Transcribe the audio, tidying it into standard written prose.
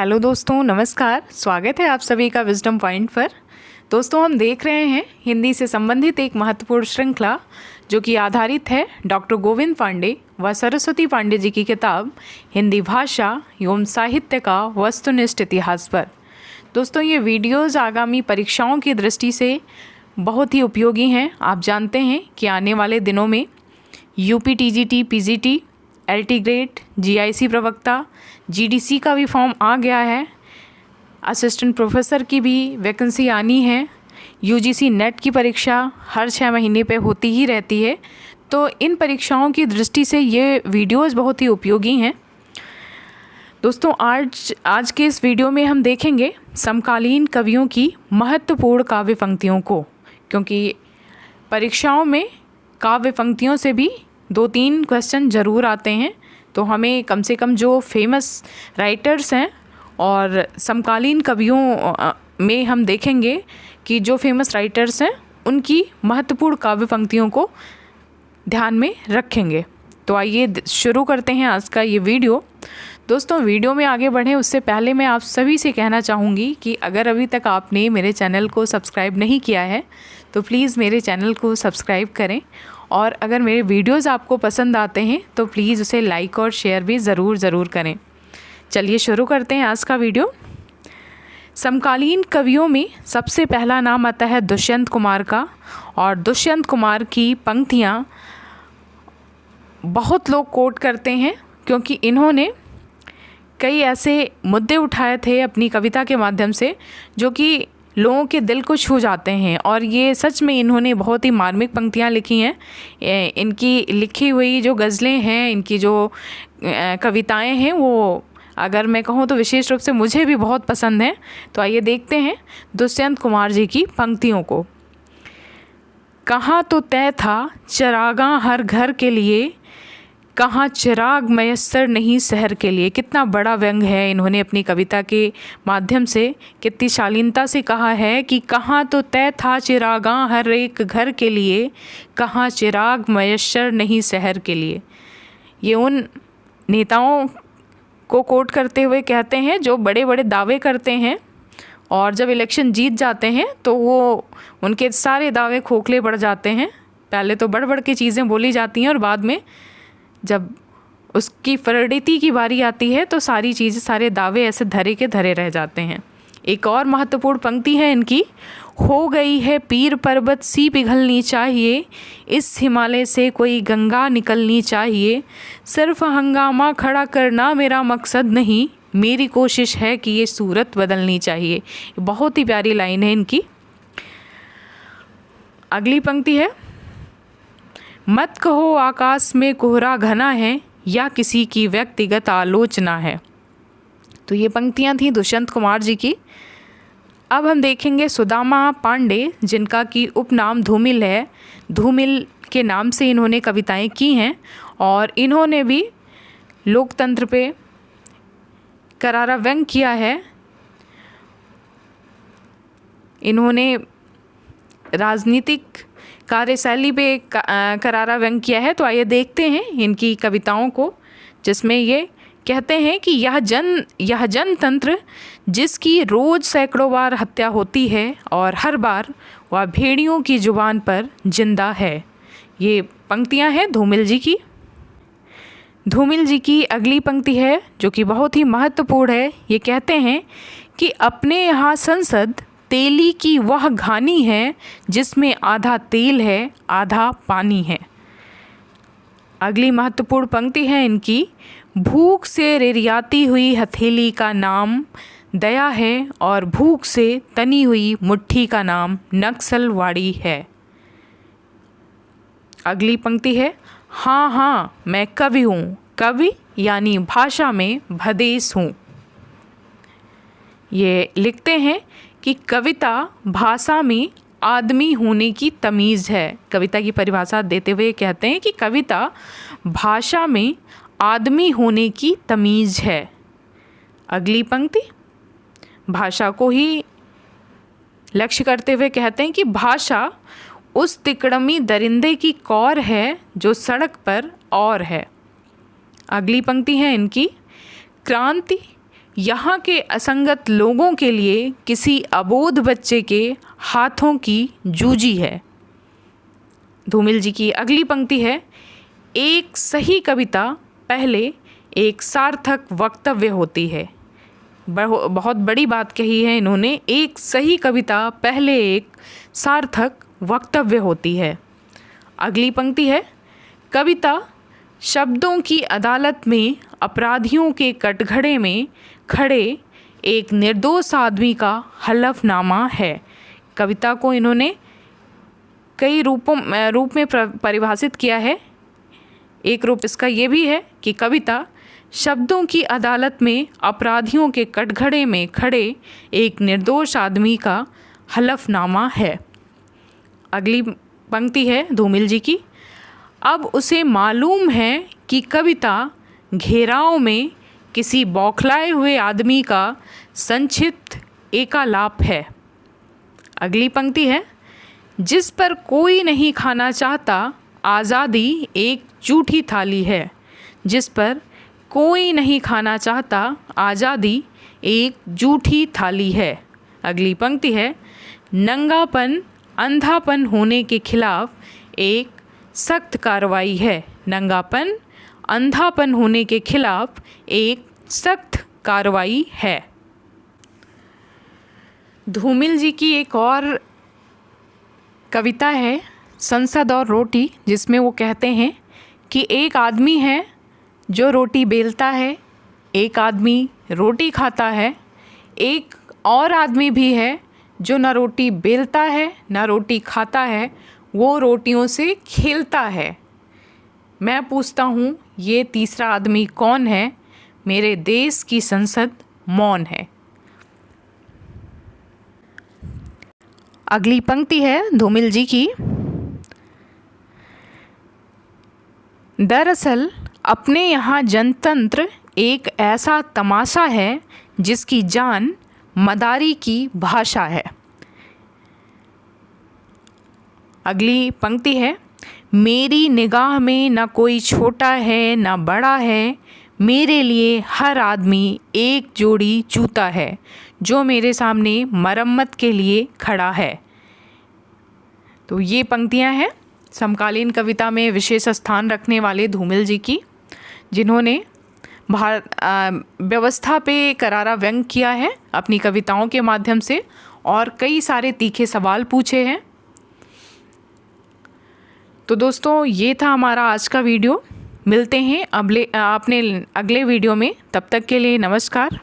Hello दोस्तों, नमस्कार। स्वागत है आप सभी का विजडम पॉइंट पर। दोस्तों, हम देख रहे हैं हिंदी से संबंधित एक महत्वपूर्ण श्रृंखला जो कि आधारित है डॉक्टर गोविंद पांडे व सरस्वती पांडे जी की किताब हिंदी भाषा एवं साहित्य का वस्तुनिष्ठ इतिहास पर। दोस्तों, ये वीडियोज़ आगामी परीक्षाओं की दृष्टि से बहुत ही उपयोगी हैं। आप जानते हैं कि आने वाले दिनों में UP TGT, PGT, LT grade, GIC प्रवक्ता, जीडीसी का भी फॉर्म आ गया है। असिस्टेंट प्रोफेसर की भी वैकेंसी आनी है। यूजीसी नेट की परीक्षा हर 6 महीने पे होती ही रहती है। तो इन परीक्षाओं की दृष्टि से ये वीडियोज़ बहुत ही उपयोगी हैं। दोस्तों, आज के इस वीडियो में हम देखेंगे समकालीन कवियों की महत्वपूर्ण काव्य पंक्तियों को, क्योंकि परीक्षाओं में काव्य पंक्तियों से भी 2-3 क्वेश्चन ज़रूर आते हैं। तो हमें कम से कम जो फेमस राइटर्स हैं और समकालीन कवियों में हम देखेंगे कि जो फेमस राइटर्स हैं उनकी महत्वपूर्ण काव्य पंक्तियों को ध्यान में रखेंगे। तो आइए शुरू करते हैं आज का ये वीडियो। दोस्तों, वीडियो में आगे बढ़ें उससे पहले मैं आप सभी से कहना चाहूँगी कि अगर अभी तक आपने मेरे चैनल को सब्सक्राइब नहीं किया है तो प्लीज़ मेरे चैनल को सब्सक्राइब करें, और अगर मेरे वीडियोज़ आपको पसंद आते हैं तो प्लीज़ उसे लाइक और शेयर भी ज़रूर करें। चलिए शुरू करते हैं आज का वीडियो। समकालीन कवियों में सबसे पहला नाम आता है दुष्यंत कुमार का, और दुष्यंत कुमार की पंक्तियाँ बहुत लोग कोट करते हैं क्योंकि इन्होंने कई ऐसे मुद्दे उठाए थे अपनी कविता के माध्यम से जो कि लोगों के दिल को छू जाते हैं। और ये सच में इन्होंने बहुत ही मार्मिक पंक्तियाँ लिखी हैं। इनकी लिखी हुई जो गज़लें हैं, इनकी जो कविताएं हैं, वो अगर मैं कहूँ तो विशेष रूप से मुझे भी बहुत पसंद हैं। तो आइए देखते हैं दुष्यंत कुमार जी की पंक्तियों को। कहाँ तो तय था चरागां हर घर के लिए, कहाँ चिराग मयस्सर नहीं शहर के लिए। कितना बड़ा व्यंग है। इन्होंने अपनी कविता के माध्यम से कितनी शालीनता से कहा है कि कहाँ तो तय था चिरागां हर एक घर के लिए, कहाँ चिराग मयस्सर नहीं शहर के लिए। ये उन नेताओं को कोट करते हुए कहते हैं जो बड़े बड़े दावे करते हैं और जब इलेक्शन जीत जाते हैं तो वो उनके सारे दावे खोखले पड़ जाते हैं। पहले तो बढ़ बढ़ के चीज़ें बोली जाती हैं और बाद में जब उसकी परिणति की बारी आती है तो सारी चीज़ें, सारे दावे ऐसे धरे के धरे रह जाते हैं। एक और महत्वपूर्ण पंक्ति है इनकी। हो गई है पीर पर्वत सी पिघलनी चाहिए, इस हिमालय से कोई गंगा निकलनी चाहिए, सिर्फ हंगामा खड़ा करना मेरा मकसद नहीं, मेरी कोशिश है कि ये सूरत बदलनी चाहिए। बहुत ही प्यारी लाइन है इनकी। अगली पंक्ति है, मत कहो आकाश में कोहरा घना है, या किसी की व्यक्तिगत आलोचना है। तो ये पंक्तियाँ थीं दुष्यंत कुमार जी की। अब हम देखेंगे सुदामा पांडे, जिनका कि उपनाम धूमिल है। धूमिल के नाम से इन्होंने कविताएं की हैं और इन्होंने भी लोकतंत्र पे करारा व्यंग किया है। इन्होंने राजनीतिक कार्यशैली पे करारा व्यंग किया है। तो आइए देखते हैं इनकी कविताओं को, जिसमें ये कहते हैं कि यह जनतंत्र जिसकी रोज़ सैकड़ों बार हत्या होती है और हर बार वह भेड़ियों की जुबान पर जिंदा है। ये पंक्तियां हैं धूमिल जी की। धूमिल जी की अगली पंक्ति है जो कि बहुत ही महत्वपूर्ण है। ये कहते हैं कि अपने यहाँ संसद तेली की वह घानी है, जिसमें आधा तेल है आधा पानी है। अगली महत्वपूर्ण पंक्ति है इनकी, भूख से रेरियाती हुई हथेली का नाम दया है, और भूख से तनी हुई मुट्ठी का नाम नक्सलवाड़ी है। अगली पंक्ति है, हाँ हाँ मैं कवि हूँ, कवि यानी भाषा में भदेश हूँ। ये लिखते हैं कि कविता भाषा में आदमी होने की तमीज़ है। कविता की परिभाषा देते हुए कहते हैं कि कविता भाषा में आदमी होने की तमीज़ है। अगली पंक्ति भाषा को ही लक्ष्य करते हुए कहते हैं कि भाषा उस तिकड़मी दरिंदे की कौर है जो सड़क पर और है। अगली पंक्ति है इनकी, क्रांति यहाँ के असंगत लोगों के लिए किसी अबोध बच्चे के हाथों की जूजी है। धूमिल जी की अगली पंक्ति है, एक सही कविता पहले एक सार्थक वक्तव्य होती है। बहुत बड़ी बात कही है इन्होंने, एक सही कविता पहले एक सार्थक वक्तव्य होती है। अगली पंक्ति है, कविता शब्दों की अदालत में अपराधियों के कटघरे में खड़े एक निर्दोष आदमी का हलफनामा है। कविता को इन्होंने कई रूप में परिभाषित किया है। एक रूप इसका ये भी है कि कविता शब्दों की अदालत में अपराधियों के कटघरे में खड़े एक निर्दोष आदमी का हलफनामा है। अगली पंक्ति है धूमिल जी की, अब उसे मालूम है कि कविता घेराव में किसी बौखलाए हुए आदमी का संक्षिप्त एकालाप है। अगली पंक्ति है, जिस पर कोई नहीं खाना चाहता आज़ादी एक जूठी थाली है। जिस पर कोई नहीं खाना चाहता आज़ादी एक जूठी थाली है। अगली पंक्ति है, नंगापन अंधापन होने के खिलाफ एक सख्त कार्रवाई है। नंगापन अंधापन होने के खिलाफ एक सख्त कार्रवाई है। धूमिल जी की एक और कविता है संसद और रोटी, जिसमें वो कहते हैं कि एक आदमी है जो रोटी बेलता है, एक आदमी रोटी खाता है, एक और आदमी भी है जो ना रोटी बेलता है ना रोटी खाता है, वो रोटियों से खेलता है। मैं पूछता हूँ ये तीसरा आदमी कौन है? मेरे देश की संसद मौन है। अगली पंक्ति है धूमिल जी की, दरअसल अपने यहाँ जनतंत्र एक ऐसा तमाशा है जिसकी जान मदारी की भाषा है। अगली पंक्ति है, मेरी निगाह में न कोई छोटा है न बड़ा है, मेरे लिए हर आदमी एक जोड़ी जूता है जो मेरे सामने मरम्मत के लिए खड़ा है। तो ये पंक्तियां हैं समकालीन कविता में विशेष स्थान रखने वाले धूमिल जी की, जिन्होंने व्यवस्था पे करारा व्यंग किया है अपनी कविताओं के माध्यम से और कई सारे तीखे सवाल पूछे हैं। तो दोस्तों ये था हमारा आज का वीडियो। मिलते हैं अपने अगले वीडियो में, तब तक के लिए नमस्कार।